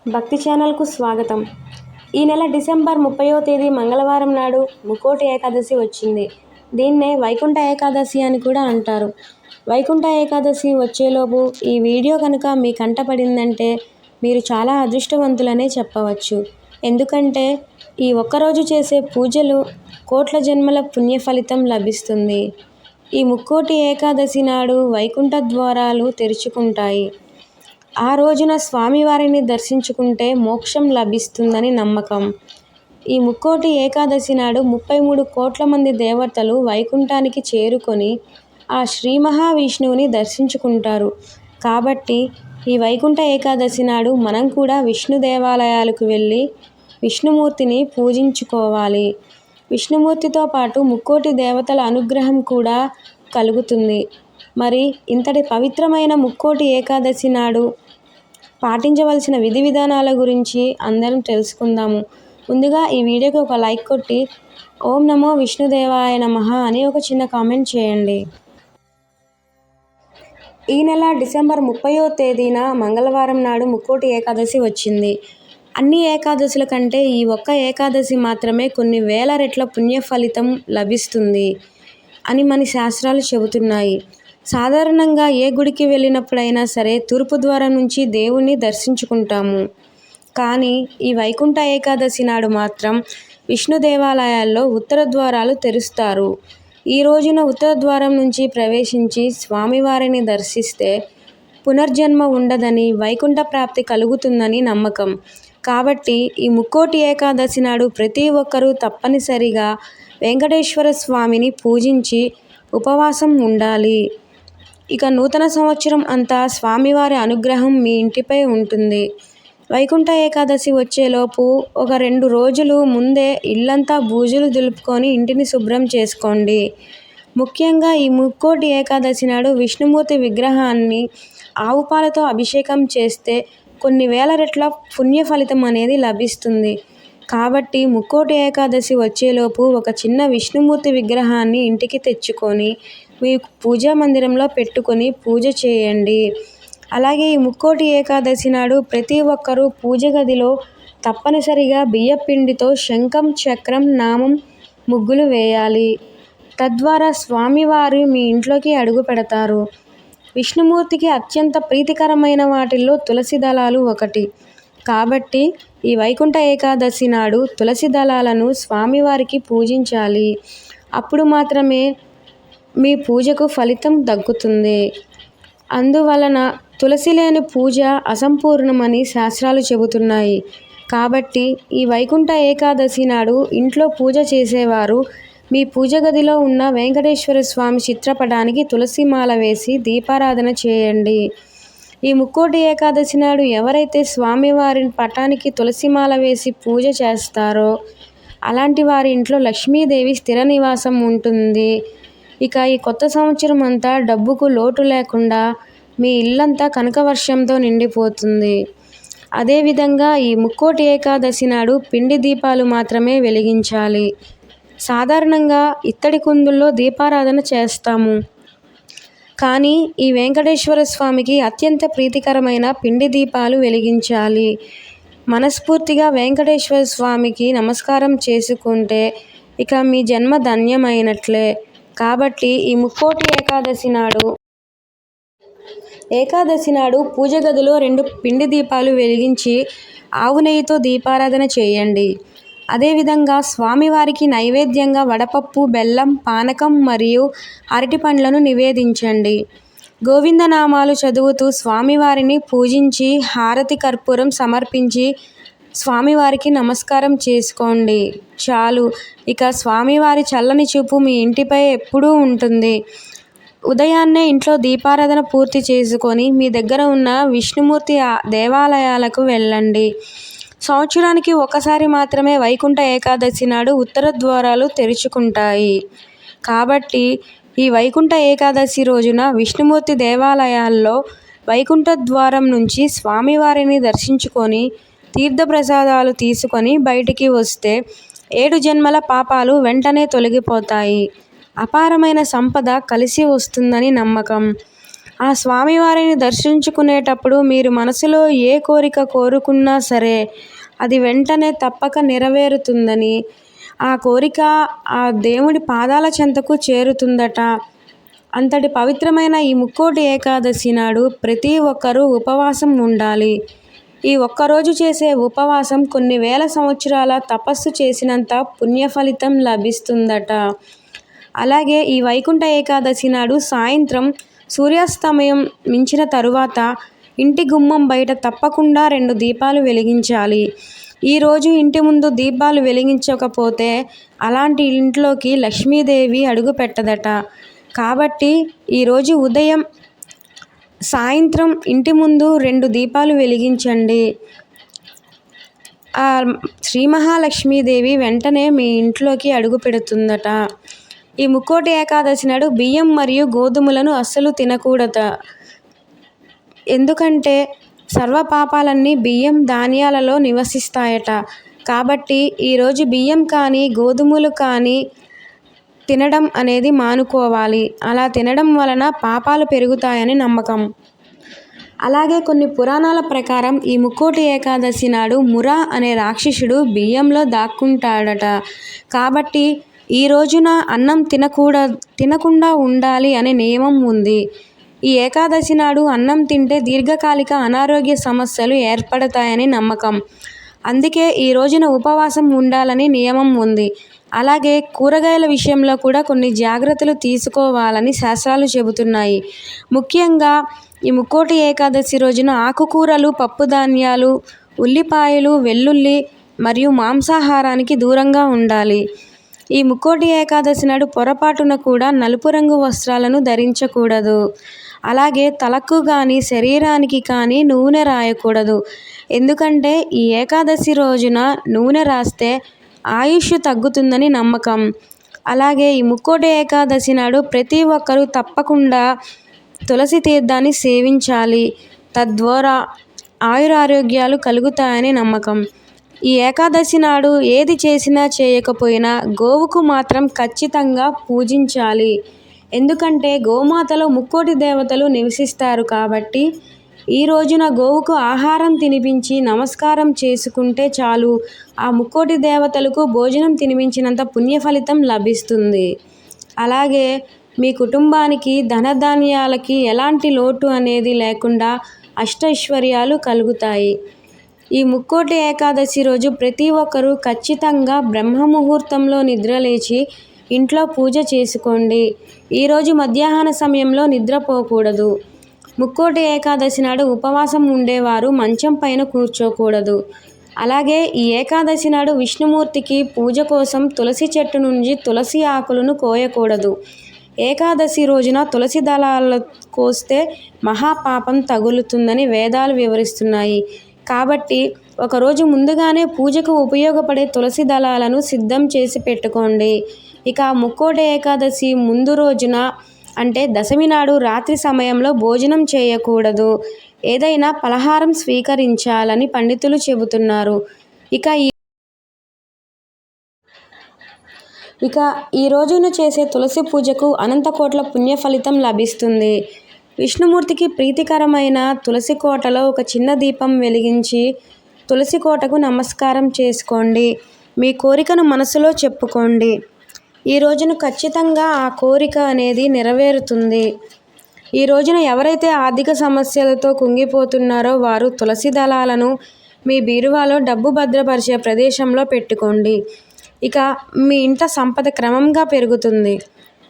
భక్తి ఛానల్కు స్వాగతం. ఈ నెల డిసెంబర్ 30వ తేదీ మంగళవారం నాడు ముక్కోటి ఏకాదశి వచ్చింది. దీన్నే వైకుంఠ ఏకాదశి అని కూడా అంటారు. వైకుంఠ ఏకాదశి వచ్చేలోపు ఈ వీడియో కనుక మీ కంట పడిందంటే మీరు చాలా అదృష్టవంతులనే చెప్పవచ్చు. ఎందుకంటే ఈ ఒక్కరోజు చేసే పూజలు కోట్ల జన్మల పుణ్య ఫలితం లభిస్తుంది. ఈ ముక్కోటి ఏకాదశి నాడు వైకుంఠ ద్వారాలు తెరుచుకుంటాయి. ఆ రోజున స్వామివారిని దర్శించుకుంటే మోక్షం లభిస్తుందని నమ్మకం. ఈ ముక్కోటి ఏకాదశి నాడు 33 కోట్ల మంది దేవతలు వైకుంఠానికి చేరుకొని ఆ శ్రీ మహావిష్ణువుని దర్శించుకుంటారు. కాబట్టి ఈ వైకుంఠ ఏకాదశి నాడు మనం కూడా విష్ణు దేవాలయాలకు వెళ్ళి విష్ణుమూర్తిని పూజించుకోవాలి. విష్ణుమూర్తితో పాటు ముక్కోటి దేవతల అనుగ్రహం కూడా కలుగుతుంది. మరి ఇంతటి పవిత్రమైన ముక్కోటి ఏకాదశి నాడు పాటించవలసిన విధి విధానాల గురించి అందరం తెలుసుకుందాము. ముందుగా ఈ వీడియోకి ఒక లైక్ కొట్టి ఓం నమో విష్ణుదేవాయ నమః అని ఒక చిన్న కామెంట్ చేయండి. ఈ నెల డిసెంబర్ 30వ తేదీన మంగళవారం నాడు ముక్కోటి ఏకాదశి వచ్చింది. అన్ని ఏకాదశుల కంటే ఈ ఒక్క ఏకాదశి మాత్రమే కొన్ని వేల రెట్ల పుణ్య ఫలితం లభిస్తుంది అని మన శాస్త్రాలు చెబుతున్నాయి. సాధారణంగా ఏ గుడికి వెళ్ళినప్పుడైనా సరే తూర్పు ద్వారం నుంచి దేవుణ్ణి దర్శించుకుంటాము. కానీ ఈ వైకుంఠ ఏకాదశి నాడు మాత్రం విష్ణు దేవాలయాల్లో ఉత్తర ద్వారాలు తెరుస్తారు. ఈ రోజున ఉత్తర ద్వారం నుంచి ప్రవేశించి స్వామివారిని దర్శిస్తే పునర్జన్మ ఉండదని, వైకుంఠ ప్రాప్తి కలుగుతుందని నమ్మకం. కాబట్టి ఈ ముక్కోటి ఏకాదశి నాడు ప్రతి ఒక్కరూ తప్పనిసరిగా వెంకటేశ్వర స్వామిని పూజించి ఉపవాసం ఉండాలి. ఇక నూతన సంవత్సరం అంతా స్వామివారి అనుగ్రహం మీ ఇంటిపై ఉంటుంది. వైకుంఠ ఏకాదశి వచ్చేలోపు ఒక 2 రోజులు ముందే ఇల్లంతా బూజులు దులుపుకొని ఇంటిని శుభ్రం చేసుకోండి. ముఖ్యంగా ఈ ముక్కోటి ఏకాదశి నాడు విష్ణుమూర్తి విగ్రహాన్ని ఆవు పాలతో అభిషేకం చేస్తే కొన్ని వేల రెట్ల పుణ్య ఫలితం అనేది లభిస్తుంది. కాబట్టి ముక్కోటి ఏకాదశి వచ్చేలోపు ఒక చిన్న విష్ణుమూర్తి విగ్రహాన్ని ఇంటికి తెచ్చుకొని మీ పూజా మందిరంలో పెట్టుకొని పూజ చేయండి. అలాగే ఈ ముక్కోటి ఏకాదశి నాడు ప్రతి ఒక్కరూ పూజ గదిలో తప్పనిసరిగా బియ్యపిండితో శంఖం, చక్రం, నామం ముగ్గులు వేయాలి. తద్వారా స్వామివారు మీ ఇంట్లోకి అడుగు పెడతారు. విష్ణుమూర్తికి అత్యంత ప్రీతికరమైన వాటిల్లో తులసి దళాలు ఒకటి. కాబట్టి ఈ వైకుంఠ ఏకాదశి నాడు తులసి దళాలను స్వామివారికి పూజించాలి. అప్పుడు మాత్రమే మీ పూజకు ఫలితం దక్కుతుంది. అందువలన తులసి లేని పూజ అసంపూర్ణమని శాస్త్రాలు చెబుతున్నాయి. కాబట్టి ఈ వైకుంఠ ఏకాదశి నాడు ఇంట్లో పూజ చేసేవారు మీ పూజ గదిలో ఉన్న వెంకటేశ్వర స్వామి చిత్రపటానికి తులసి మాల వేసి దీపారాధన చేయండి. ఈ ముక్కోటి ఏకాదశి నాడు ఎవరైతే స్వామివారి పటానికి తులసిమాల వేసి పూజ చేస్తారో అలాంటి వారి ఇంట్లో లక్ష్మీదేవి స్థిర నివాసం ఉంటుంది. ఇక ఈ కొత్త సంవత్సరం అంతా డబ్బుకు లోటు లేకుండా మీ ఇల్లంతా కనకవర్షంతో నిండిపోతుంది. అదేవిధంగా ఈ ముక్కోటి ఏకాదశి నాడు పిండి దీపాలు మాత్రమే వెలిగించాలి. సాధారణంగా ఇత్తడి కుందుల్లో దీపారాధన చేస్తాము. కానీ ఈ వెంకటేశ్వర స్వామికి అత్యంత ప్రీతికరమైన పిండి దీపాలు వెలిగించాలి. మనస్ఫూర్తిగా వెంకటేశ్వర స్వామికి నమస్కారం చేసుకుంటే ఇక మీ జన్మ ధన్యమైనట్లే. కాబట్టి ఈ ముక్కోటి ఏకాదశి నాడు పూజ గదిలో 2 పిండి దీపాలు వెలిగించి ఆవు నెయ్యితో దీపారాధన చేయండి. అదేవిధంగా స్వామివారికి నైవేద్యంగా వడపప్పు, బెల్లం, పానకం మరియు అరటి పండ్లను నివేదించండి. గోవిందనామాలు చదువుతూ స్వామివారిని పూజించి హారతి కర్పూరం సమర్పించి స్వామివారికి నమస్కారం చేసుకోండి. చాలు. ఇక స్వామివారి చల్లని చూపు మీ ఇంటిపై ఎప్పుడూ ఉంటుంది. ఉదయాన్నే ఇంట్లో దీపారాధన పూర్తి చేసుకొని మీ దగ్గర ఉన్న విష్ణుమూర్తి దేవాలయాలకు వెళ్ళండి. సంవత్సరానికి ఒకసారి మాత్రమే వైకుంఠ ఏకాదశి నాడు ఉత్తర ద్వారాలు తెరుచుకుంటాయి. కాబట్టి ఈ వైకుంఠ ఏకాదశి రోజున విష్ణుమూర్తి దేవాలయాల్లో వైకుంఠ ద్వారం నుంచి స్వామివారిని దర్శించుకొని తీర్థప్రసాదాలు తీసుకొని బయటికి వస్తే 7 జన్మల పాపాలు వెంటనే తొలగిపోతాయి. అపారమైన సంపద కలిసి వస్తుందని నమ్మకం. ఆ స్వామివారిని దర్శించుకునేటప్పుడు మీరు మనసులో ఏ కోరిక కోరుకున్నా సరే అది వెంటనే తప్పక నెరవేరుతుందని, ఆ కోరిక ఆ దేవుడి పాదాల చెంతకు చేరుతుందట. అంతటి పవిత్రమైన ఈ ముక్కోటి ఏకాదశి నాడు ప్రతి ఒక్కరూ ఉపవాసం ఉండాలి. ఈ ఒక్కరోజు చేసే ఉపవాసం కొన్ని వేల సంవత్సరాల తపస్సు చేసినంత పుణ్యఫలితం లభిస్తుందట. అలాగే ఈ వైకుంఠ ఏకాదశి నాడు సాయంత్రం సూర్యాస్తమయం మించిన తరువాత ఇంటి గుమ్మం బయట తప్పకుండా 2 దీపాలు వెలిగించాలి. ఈరోజు ఇంటి ముందు దీపాలు వెలిగించకపోతే అలాంటి ఇంట్లోకి లక్ష్మీదేవి అడుగు పెట్టదట. కాబట్టి ఈరోజు ఉదయం సాయంత్రం ఇంటి ముందు 2 దీపాలు వెలిగించండి. ఆ శ్రీ మహాలక్ష్మీదేవి వెంటనే మీ ఇంట్లోకి అడుగు పెడుతుందట. ఈ ముక్కోటి ఏకాదశి నాడు బియ్యం మరియు గోధుమలను అస్సలు తినకూడదట. ఎందుకంటే సర్వ పాపాలన్నీ బియ్యం ధాన్యాలలో నివసిస్తాయట. కాబట్టి ఈరోజు బియ్యం కానీ గోధుమలు కానీ తినడం అనేది మానుకోవాలి. అలా తినడం వలన పాపాలు పెరుగుతాయని నమ్మకం. అలాగే కొన్ని పురాణాల ప్రకారం ఈ ముక్కోటి ఏకాదశి నాడు మురా అనే రాక్షసుడు బియ్యంలో దాక్కుంటాడట. కాబట్టి ఈ రోజున అన్నం తినకుండా ఉండాలి అనే నియమం ఉంది. ఈ ఏకాదశి నాడు అన్నం తింటే దీర్ఘకాలిక అనారోగ్య సమస్యలు ఏర్పడతాయని నమ్మకం. అందుకే ఈ రోజున ఉపవాసం ఉండాలని నియమం ఉంది. అలాగే కూరగాయల విషయంలో కూడా కొన్ని జాగ్రత్తలు తీసుకోవాలని శాస్త్రాలు చెబుతున్నాయి. ముఖ్యంగా ఈ ముక్కోటి ఏకాదశి రోజున ఆకుకూరలు, పప్పుధాన్యాలు, ఉల్లిపాయలు, వెల్లుల్లి మరియు మాంసాహారానికి దూరంగా ఉండాలి. ఈ ముక్కోటి ఏకాదశి నాడు పొరపాటున కూడా నలుపు రంగు వస్త్రాలను ధరించకూడదు. అలాగే తలకు కానీ శరీరానికి కానీ నూనె రాయకూడదు. ఎందుకంటే ఈ ఏకాదశి రోజున నూనె రాస్తే ఆయుష్ తగ్గుతుందని నమ్మకం. అలాగే ఈ ముక్కోటి ఏకాదశి నాడు ప్రతి ఒక్కరూ తప్పకుండా తులసి తీర్థాన్ని సేవించాలి. తద్వారా ఆయురారోగ్యాలు కలుగుతాయని నమ్మకం. ఈ ఏకాదశి నాడు ఏది చేసినా చేయకపోయినా గోవుకు మాత్రం ఖచ్చితంగా పూజించాలి. ఎందుకంటే గోమాతలో ముక్కోటి దేవతలు నివసిస్తారు కాబట్టి ఈ రోజున గోవుకు ఆహారం తినిపించి నమస్కారం చేసుకుంటే చాలు ఆ ముక్కోటి దేవతలకు భోజనం తినిపించినంత పుణ్యఫలితం లభిస్తుంది. అలాగే మీ కుటుంబానికి ధనధాన్యాలకి ఎలాంటి లోటు అనేది లేకుండా అష్టైశ్వర్యాలు కలుగుతాయి. ఈ ముక్కోటి ఏకాదశి రోజు ప్రతి ఒక్కరూ ఖచ్చితంగా బ్రహ్మముహూర్తంలో నిద్రలేచి ఇంట్లో పూజ చేసుకోండి. ఈరోజు మధ్యాహ్న సమయంలో నిద్రపోకూడదు. ముక్కోటి ఏకాదశి నాడు ఉపవాసం ఉండేవారు మంచం పైన కూర్చోకూడదు. అలాగే ఈ ఏకాదశి నాడు విష్ణుమూర్తికి పూజ కోసం తులసి చెట్టు నుంచి తులసి ఆకులను కోయకూడదు. ఏకాదశి రోజున తులసి దళాలు కోస్తే మహాపాపం తగులుతుందని వేదాలు వివరిస్తున్నాయి. కాబట్టి ఒకరోజు ముందుగానే పూజకు ఉపయోగపడే తులసి దళాలను సిద్ధం చేసి పెట్టుకోండి. ఇక ముక్కోటి ఏకాదశి ముందు రోజున అంటే దశమి నాడు రాత్రి సమయంలో భోజనం చేయకూడదు. ఏదైనా పలహారం స్వీకరించాలని పండితులు చెబుతున్నారు. ఇక ఈ రోజున చేసే తులసి పూజకు అనంత కోట్ల పుణ్య ఫలితం లభిస్తుంది. విష్ణుమూర్తికి ప్రీతికరమైన తులసి కోటలో ఒక చిన్న దీపం వెలిగించి తులసి కోటకు నమస్కారం చేసుకోండి. మీ కోరికను మనసులో చెప్పుకోండి. ఈ రోజున ఖచ్చితంగా ఆ కోరిక అనేది నెరవేరుతుంది. ఈ రోజున ఎవరైతే ఆర్థిక సమస్యలతో కుంగిపోతున్నారో వారు తులసి దళాలను మీ బీరువాలో డబ్బు భద్రపరిచే ప్రదేశంలో పెట్టుకోండి. ఇక మీ ఇంట సంపద క్రమంగా పెరుగుతుంది.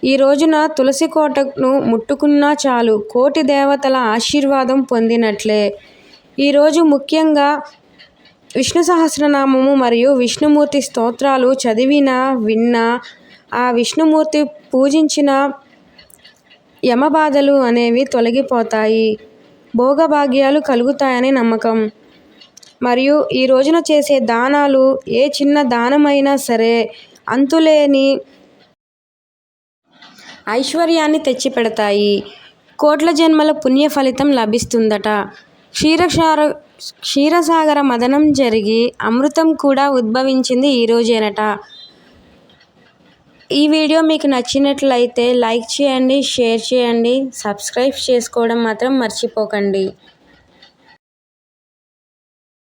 ఈ రోజున తులసి కోటను ముట్టుకున్నా చాలు కోటి దేవతల ఆశీర్వాదం పొందినట్లే. ఈరోజు ముఖ్యంగా విష్ణు సహస్రనామము మరియు విష్ణుమూర్తి స్తోత్రాలు చదివినా విన్నా ఆ విష్ణుమూర్తి పూజించిన యమబాధలు అనేవి తొలగిపోతాయి. భోగభాగ్యాలు కలుగుతాయని నమ్మకం. మరియు ఈ రోజున చేసే దానాలు ఏ చిన్న దానమైనా సరే అంతులేని ఐశ్వర్యాన్ని తెచ్చిపెడతాయి. కోట్ల జన్మల పుణ్య ఫలితం లభిస్తుందట. క్షీరసాగర మదనం జరిగి అమృతం కూడా ఉద్భవించింది ఈ రోజేనట. ఈ వీడియో మీకు నచ్చినట్లయితే లైక్ చేయండి, షేర్ చేయండి, సబ్స్క్రైబ్ చేసుకోవడం మాత్రం మర్చిపోకండి.